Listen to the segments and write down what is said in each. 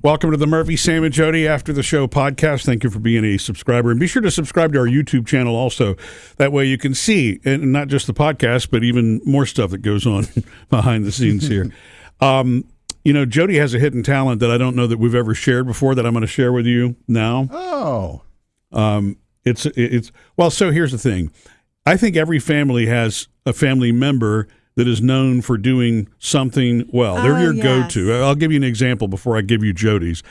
Welcome to the Murphy, Sam, and Jodi After the Show podcast. Thank you for being a subscriber. And be sure to subscribe to our YouTube channel also. That way you can see, and not just the podcast, but even more stuff that goes on behind the scenes here. Jodi has a hidden talent that I don't know that we've ever shared before that I'm going to share with you now. Oh. So here's the thing. I think every family has a family member that is known for doing something well. They're your go-to. I'll give you an example before I give you Jodi's.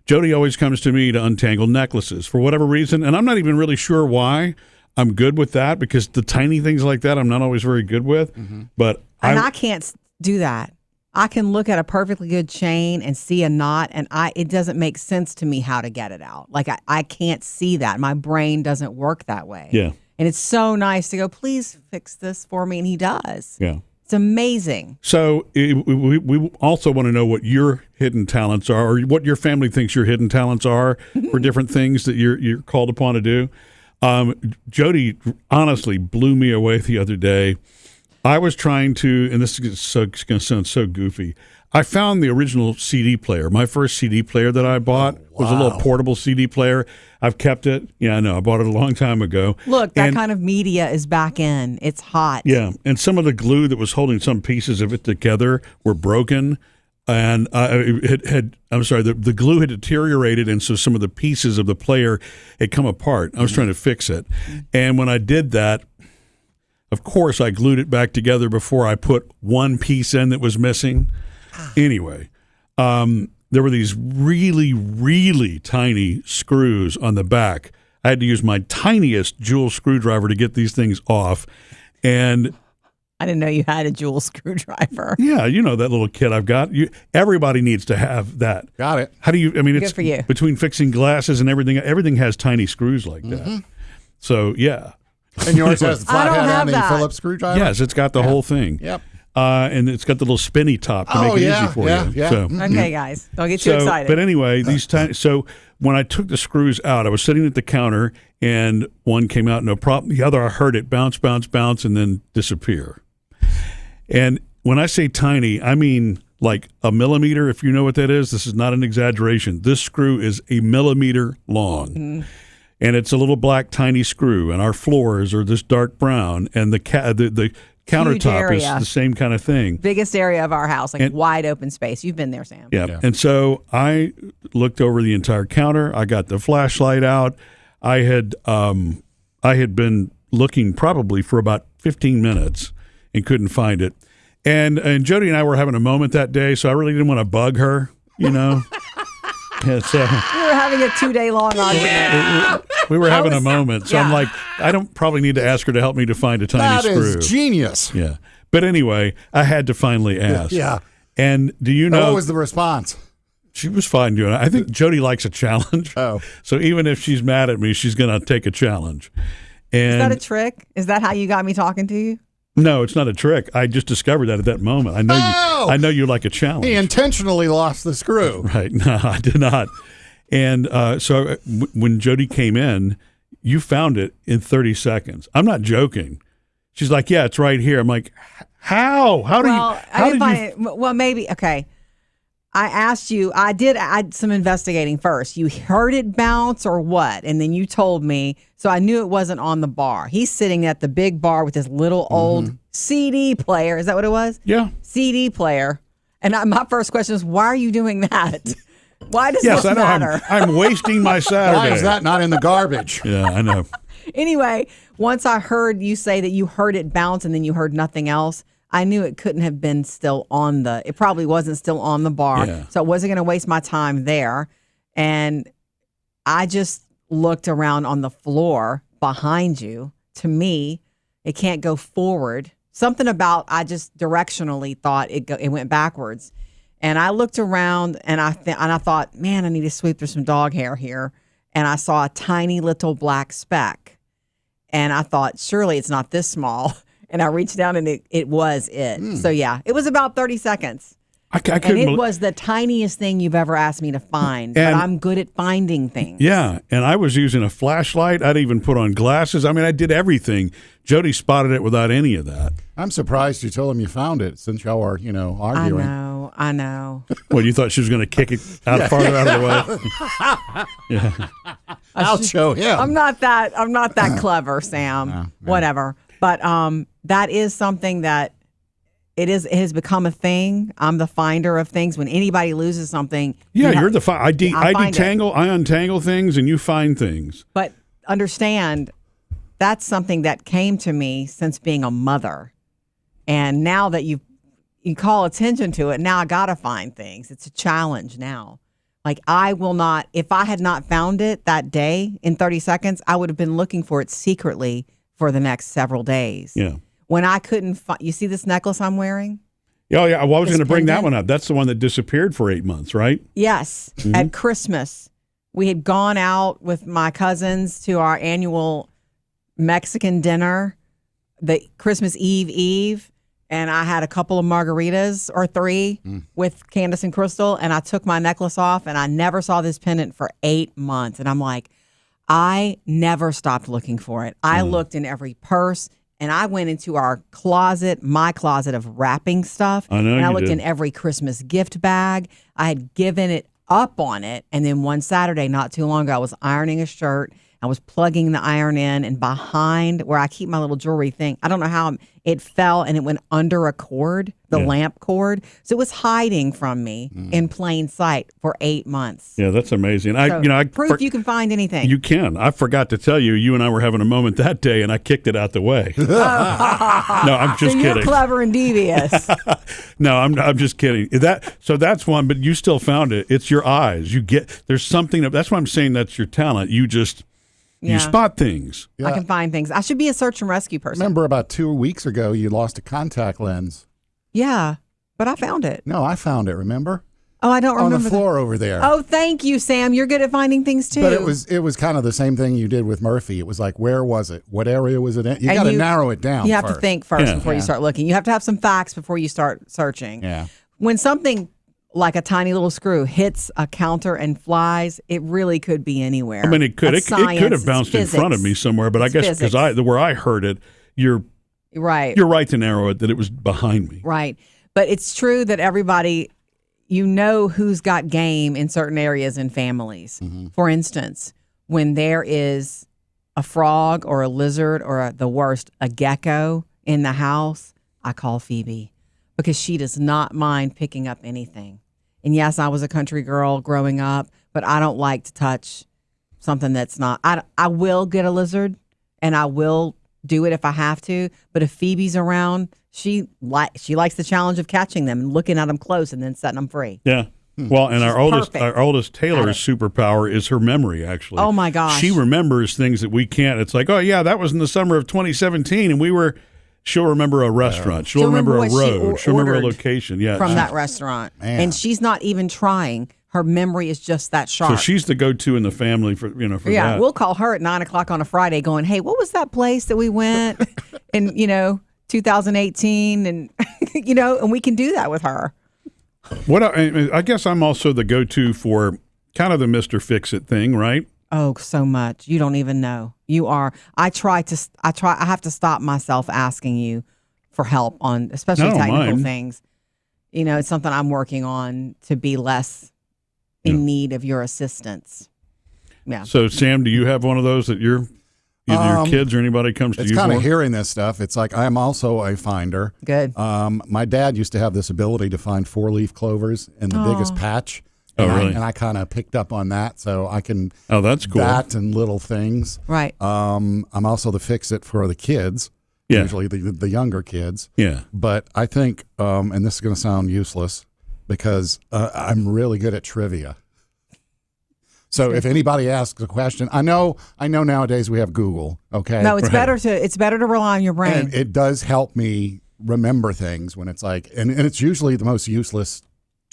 Jodi always comes to me to untangle necklaces for whatever reason, and I'm not even really sure why. I'm good with that because the tiny things like that I'm not always very good with. Mm-hmm. But I can't do that. I can look at a perfectly good chain and see a knot, and it doesn't make sense to me how to get it out. Like, I can't see that. My brain doesn't work that way. Yeah. And it's so nice to go, please fix this for me, and he does. Yeah. It's amazing. So we also want to know what your hidden talents are, or what your family thinks your hidden talents are for different things that you're called upon to do. Jodi honestly blew me away the other day. I was trying to, and this is going to sound so goofy, I found the original CD player. My first CD player that I bought was a little portable CD player. I've kept it. Yeah, I know. I bought it a long time ago. Look, that kind of media is back in. It's hot. Yeah, and some of the glue that was holding some pieces of it together were broken. And the glue had deteriorated, and so some of the pieces of the player had come apart. I was trying to fix it. And when I did that, of course, I glued it back together before I put one piece in that was missing. Anyway, there were these really, really tiny screws on the back. I had to use my tiniest jewel screwdriver to get these things off. And I didn't know you had a jewel screwdriver. Yeah, you know that little kit I've got. Everybody needs to have that. Got it. How do you? I mean, Good it's for you. Between fixing glasses and everything. Everything has tiny screws like that. So yeah. And yours has the flathead and the Phillips screwdriver? Yes, it's got the whole thing. Yep. And it's got the little spinny top to make it easy for you. Yeah. So, Okay, guys, don't get too excited. But anyway, these tiny. So when I took the screws out, I was sitting at the counter, and one came out, no problem. The other, I heard it bounce, bounce, bounce, and then disappear. And when I say tiny, I mean like a millimeter. If you know what that is, this is not an exaggeration. This screw is a millimeter long. Mm-hmm. And it's a little black tiny screw, and our floors are this dark brown, and the countertop is the same kind of thing. Biggest area of our house, wide open space. You've been there, Sam. Yeah. And so I looked over the entire counter. I got the flashlight out. I had been looking probably for about 15 minutes and couldn't find it. And Jodi and I were having a moment that day, so I really didn't want to bug her, you know. We were having a 2-day long argument. We were having a moment. So I'm like, I don't probably need to ask her to help me to find a tiny screw. That is genius. Yeah. But anyway, I had to finally ask. Yeah. And do you know? What was the response? She was fine doing it. I think Jodi likes a challenge. Oh. So even if she's mad at me, she's going to take a challenge. And is that a trick? Is that how you got me talking to you? No, it's not a trick. I just discovered that at that moment. I know you like a challenge. He intentionally lost the screw. Right. No, I did not. And so when Jodi came in, you found it in 30 seconds. I'm not joking. She's like, yeah, it's right here. I'm like, how? How did you find it. Well, maybe. Okay. I asked you, I did some investigating first. You heard it bounce or what? And then you told me, so I knew it wasn't on the bar. He's sitting at the big bar with his little old CD player. Is that what it was? Yeah. CD player. And my first question is, why are you doing that? Why does this matter? I'm wasting my Saturday. Why is that not in the garbage? Yeah, I know. Anyway, once I heard you say that you heard it bounce and then you heard nothing else, I knew it couldn't have been still on it probably wasn't still on the bar. Yeah. So I wasn't going to waste my time there. And I just looked around on the floor behind you. To me, it can't go forward. Something about, I just directionally thought it went backwards. And I looked around and I thought, man, I need to sweep through some dog hair here. And I saw a tiny little black speck. And I thought, surely it's not this small. And I reached down and it was it. So yeah, it was about 30 seconds. I And couldn't it believe. was the tiniest thing you've ever asked me to find, but And- I'm good at finding things. Yeah, and I was using a flashlight. I'd even put on glasses. I mean, I did everything. Jody spotted it without any of that. I'm surprised you told him you found it since y'all are, I arguing. I know. Well, you thought she was going to kick it farther out of the way. I'll show him. I'm not that clever, Sam. No. Whatever. But that is something that it has become a thing. I'm the finder of things. When anybody loses something, Yeah, you're the I find it. detangle, I untangle things, and you find things. But understand, that's something that came to me since being a mother, and now that you call attention to it, now I gotta find things. It's a challenge now. Like, I will not. If I had not found it that day in 30 seconds, I would have been looking for it secretly for the next several days. Yeah. When I couldn't find, you see this necklace I'm wearing? Oh, yeah. Well, I was This going to bring that pendant? one up. That's the one that disappeared for 8 months, right? Yes. Mm-hmm. At Christmas, we had gone out with my cousins to our annual Mexican dinner, the Christmas Eve, and I had a couple of margaritas or 3 with Candace and Crystal, and I took my necklace off, and I never saw this pendant for 8 months. And I'm like, I never stopped looking for it. I looked in every purse, and I went into our closet, my closet of wrapping stuff. I know and I you looked did. in every Christmas gift bag. I had given it up on it. And then one Saturday, not too long ago, I was ironing a shirt. I was plugging the iron in, and behind where I keep my little jewelry thing, I don't know how it fell, and it went under a cord, the Yeah. lamp cord. So it was hiding from me in plain sight for 8 months. Yeah, that's amazing. So proof you can find anything. You can. I forgot to tell you. You and I were having a moment that day, and I kicked it out the way. No, I'm just so you're kidding. clever and devious. No, I'm just kidding. So that's one, but you still found it. It's your eyes. There's something. That's why I'm saying that's your talent. You Yeah. spot things. I can find things. I should be a search and rescue person. Remember about 2 weeks ago, you lost a contact lens. Yeah, but I found it. No, I found it, remember? Oh, I don't On remember. the floor over there. Oh, thank you, Sam. You're good at finding things too. But it was kind of the same thing you did with Murphy. It was like, where was it? What area was it in? You And got to you- narrow it down You have first. to think first Yeah. before you start looking. You have to have some facts before you start searching. Yeah. When something like a tiny little screw hits a counter and flies, it really could be anywhere. I mean, it could. That's It could science. have bounced It's in front of me physics. somewhere, but I It's guess because physics. where I heard it, you're Right. right to narrow it that it was behind me. Right. But it's true that everybody, who's got game in certain areas in families. For instance, when there is a frog or a lizard or the worst, a gecko in the house, I call Phoebe because she does not mind picking up anything. And yes, I was a country girl growing up, but I don't like to touch something that's not. I will get a lizard and I will do it if I have to. But if Phoebe's around, she likes the challenge of catching them and looking at them close and then setting them free. Yeah. Well, and our perfect oldest at Taylor's superpower is her memory. Actually, Oh, my gosh. she remembers things that we can't. It's like, oh yeah, that was in the summer of 2017, and she'll remember a restaurant. She'll remember a what she road. She'll remember a ordered location. Yeah, from that restaurant. Man. And she's not even trying. Her memory is just that sharp. So she's the go-to in the family for Yeah, that. we'll call her at 9:00 on a Friday going, hey, what was that place that we went in, 2018? And, and we can do that with her. I guess I'm also the go-to for kind of the Mr. Fix-It thing, right? Oh, so much. You don't even know. You are. I have to stop myself asking you for help on, especially I don't technical mind. things. It's something I'm working on to be less in need of your assistance. Yeah. So, Sam, do you have one of those that either your kids or anybody comes to It's you kind for? of hearing this stuff. It's like I'm also a finder. Good. My dad used to have this ability to find 4-leaf clovers in the biggest patch. Oh, And really? and I kind of picked up on that, so I can Oh, that's cool. that and little things. Right. I'm also the fix-it for the kids, Yeah. usually the younger kids. Yeah. But I think, and this is going to sound useless, because I'm really good at trivia. So if anybody asks a question, I know nowadays we have Google. Okay. No, it's Right. better to rely on your brain. And it does help me remember things when it's like, and it's usually the most useless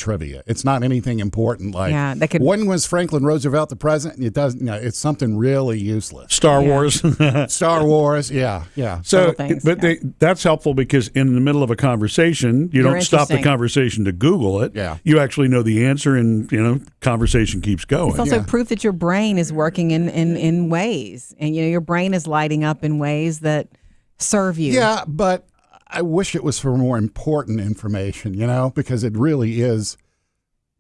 trivia. It's not anything important like Yeah, that could- when was Franklin Roosevelt the president? It doesn't. It's something really useless. Star Wars. Star Wars. Yeah. So, Little things, but yeah. that's helpful because in the middle of a conversation, you You're don't stop the interesting. conversation to Google it. Yeah. You actually know the answer, and conversation keeps going. It's also Yeah. proof that your brain is working in ways, and your brain is lighting up in ways that serve you. Yeah, but I wish it was for more important information, because it really is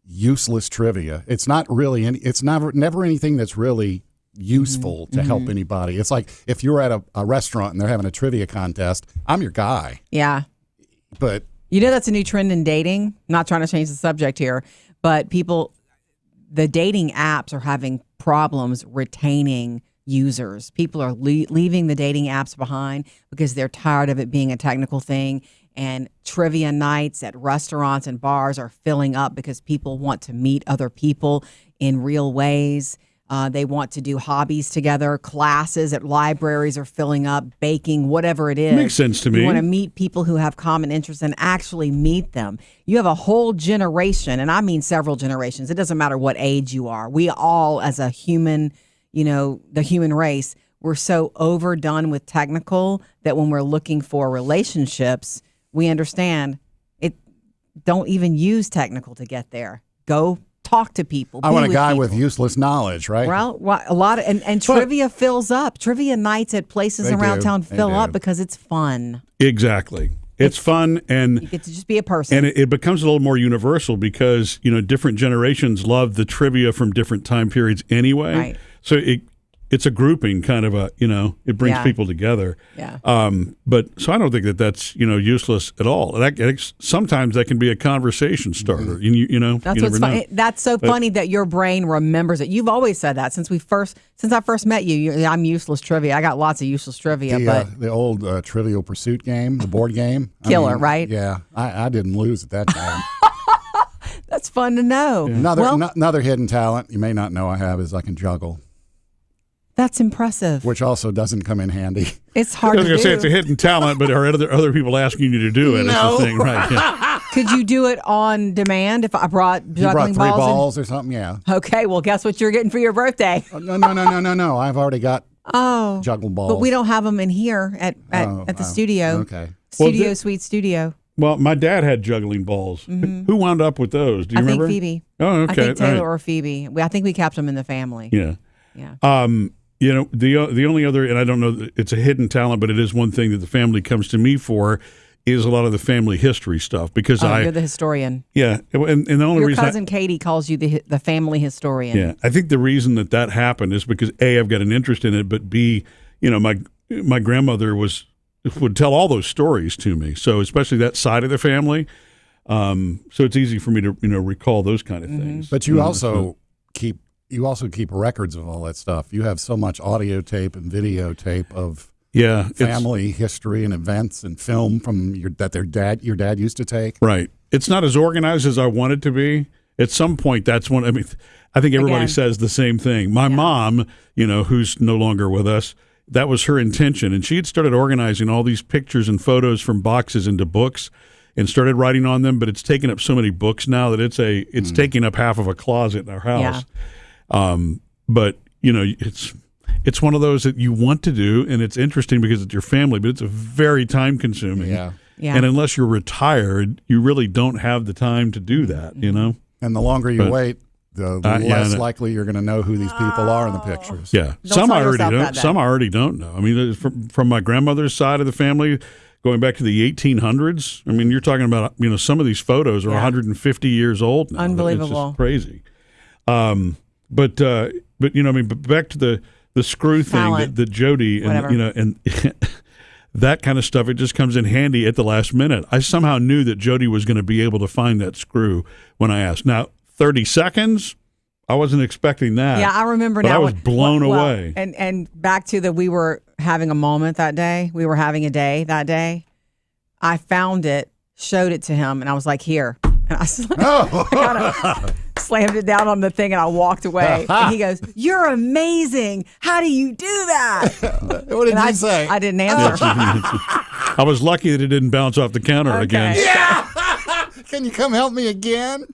useless trivia. It's not really it's never anything that's really useful to help anybody. It's like if you're at a restaurant and they're having a trivia contest, I'm your guy. Yeah. But That's a new trend in dating. Not trying to change the subject here, but the dating apps are having problems retaining users. People are leaving the dating apps behind because they're tired of it being a technical thing. And trivia nights at restaurants and bars are filling up because people want to meet other people in real ways. They want to do hobbies together. Classes at libraries are filling up, baking, whatever it is. Makes sense to me. You want to meet people who have common interests and actually meet them. You have a whole generation, and I mean several generations. It doesn't matter what age you are. We all, as a human, the human race, we're so overdone with technical that when we're looking for relationships, we understand it. Don't even use technical to get there. Go talk to people. I want a be guy people. with useless knowledge, right? Well, a lot of and trivia fills up. Trivia nights at places They around do. town They fill do. up because it's fun. Exactly. It's fun, and You get to just be a person. and it becomes a little more universal because different generations love the trivia from different time periods anyway. Right. So it's a grouping kind of it brings Yeah. people together. Yeah. But so I don't think that's useless at all. Sometimes that can be a conversation starter. And That's you what's never know. funny. That's so funny that your brain remembers it. You've always said that since I first met you. I'm useless trivia. I got lots of useless trivia, but The old Trivial Pursuit game, the board game. Killer, right? Yeah, I didn't lose at that time. that's fun to know. Another hidden talent you may not know I have is I can juggle, That's impressive. which also doesn't come in handy. It's I hard was to going do. to say it's a hidden talent, but are other people asking you to do it? No. Is the thing, right? Yeah. Could you do it on demand if I brought You juggling brought three balls? balls or something, yeah. Okay, well, guess what you're getting for your birthday? No. I've already got Oh, juggle balls. but we don't have them in here at the studio. Okay. Studio Well, Suite Studio. Well, my dad had juggling balls. Who wound up with those? Do you I think remember? Phoebe. Oh, okay. I think Taylor All right. or Phoebe. I think we kept them in the family. Yeah. Yeah. The only other, and I don't know, that it's a hidden talent, but it is one thing that the family comes to me for, is a lot of the family history stuff because You're the historian. and the only Your reason cousin Katie calls you the family historian. I think the reason that happened is because A, I've got an interest in it, but B, my grandmother would tell all those stories to me, so especially that side of the family, so it's easy for me to recall those kind of things. But you also keep records of all that stuff. You have so much audio tape and videotape of family history and events and film from your dad used to take. Right. It's not as organized as I want it to be. At some point, that's when I think everybody Again. says the same thing. My mom, who's no longer with us, that was her intention, and she had started organizing all these pictures and photos from boxes into books, and started writing on them. But it's taken up so many books now that it's taking up half of a closet in our house. But it's one of those that you want to do, and it's interesting because it's your family, but it's a very time consuming. Yeah. Yeah. And unless you're retired, you really don't have the time to do that, And the longer you But- wait, the less likely you're going to know who these people are in the pictures. Yeah. Don't Some tell I already yourself don't. that then. Some I already don't know. I mean, from my grandmother's side of the family, going back to the 1800s. I mean, you're talking about some of these photos are 150 years old now. Unbelievable. It's just crazy. But back to the screw thing Talent. that Jodi Whatever. and that kind of stuff. It just comes in handy at the last minute. I somehow knew that Jodi was going to be able to find that screw when I asked. Now, 30 seconds. I wasn't expecting that. Yeah, I remember but now. I was blown well, away. And back to we were having a moment that day. We were having a day that day. I found it, showed it to him, and I was like, "Here." And I kind of slammed it down on the thing, and I walked away. And he goes, "You're amazing. How do you do that?" What did And you say? I didn't answer. I was lucky that it didn't bounce off the counter Okay. again. Yeah. Can you come help me again?